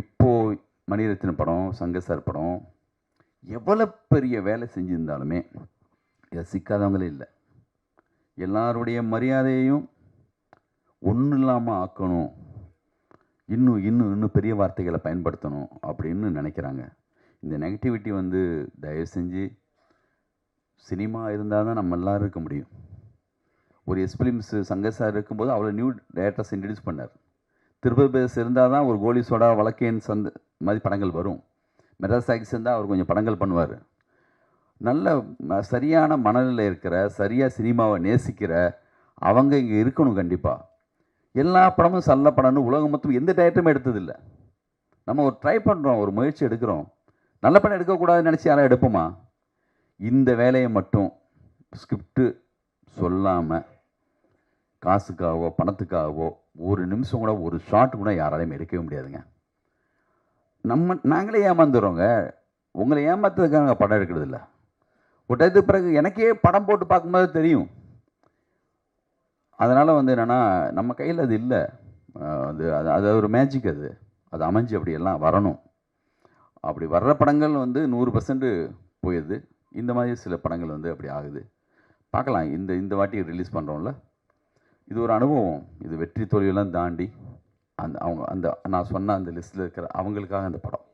இப்போது மணிரத்னம் படம், சங்கர் சார் படம் எவ்வளோ பெரிய வேலை செஞ்சுருந்தாலுமே இதை சிக்காதவங்களே இல்லை. எல்லாருடைய மரியாதையையும் ஒன்றும் இல்லாமல் ஆக்கணும், இன்னும் இன்னும் இன்னும் பெரிய வார்த்தைகளை பயன்படுத்தணும் அப்படின்னு நினைக்கிறாங்க. இந்த நெகட்டிவிட்டி வந்து தயவு செஞ்சு சினிமா இருந்தால் தான் நம்ம எல்லோரும் இருக்க முடியும். ஒரு எஸ்பிலிம்ஸ் சங்கர் சார் இருக்கும்போது அவ்வளோ நியூ டேரக்டர்ஸ் இன்ட்ரடியூஸ் பண்ணார். திருப்பதி பேஸ் இருந்தால் தான் ஒரு கோலி சோடா, வழக்கேன் சந்த மாதிரி படங்கள் வரும். மெட்ராஸ் ஆக்ஸ் இருந்தால் அவர் கொஞ்சம் படங்கள் பண்ணுவார். நல்ல சரியான மனநிலை இருக்கிற, சரியாக சினிமாவை நேசிக்கிற அவங்க இங்கே இருக்கணும். கண்டிப்பாக எல்லா படமும் நல்ல படம்னு உலகம் மொத்தம் எந்த டேரக்டருமே எடுத்ததில்லை. நம்ம ஒரு ட்ரை பண்ணுறோம், ஒரு முயற்சி எடுக்கிறோம். நல்ல படம் எடுக்கக்கூடாதுன்னு நினச்சி யாரும் எடுப்போமா? இந்த வேலையை மட்டும் ஸ்கிரிப்டு சொல்லாமல் காசுக்காகவோ பணத்துக்காகவோ ஒரு நிமிஷம் கூட, ஒரு ஷாட் கூட யாராலையும் எடுக்கவே முடியாதுங்க. நாங்களே ஏமாந்துடுறோங்க. உங்களை ஏமாத்துறதுக்காக நாங்கள் படம் எடுக்கிறது இல்லை. ஒரு டயத்துக்கு பிறகு எனக்கே படம் போட்டு பார்க்கும்போது தெரியும். அதனால் வந்து என்னென்னா, நம்ம கையில் அது இல்லை. அது ஒரு மேஜிக். அது அமைஞ்சு அப்படியெல்லாம் வரணும். அப்படி வர்ற படங்கள் வந்து 100% போயிடுது. இந்த மாதிரி சில படங்கள் வந்து அப்படி ஆகுது. பார்க்கலாம். இந்த வாட்டி ரிலீஸ் பண்ணுறோம்ல, இது ஒரு அனுபவம். இது வெற்றி தோல்வியெல்லாம் தாண்டி அந்த நான் சொன்ன அந்த லிஸ்ட்டில் இருக்கிற அவங்களுக்காக அந்த படம்.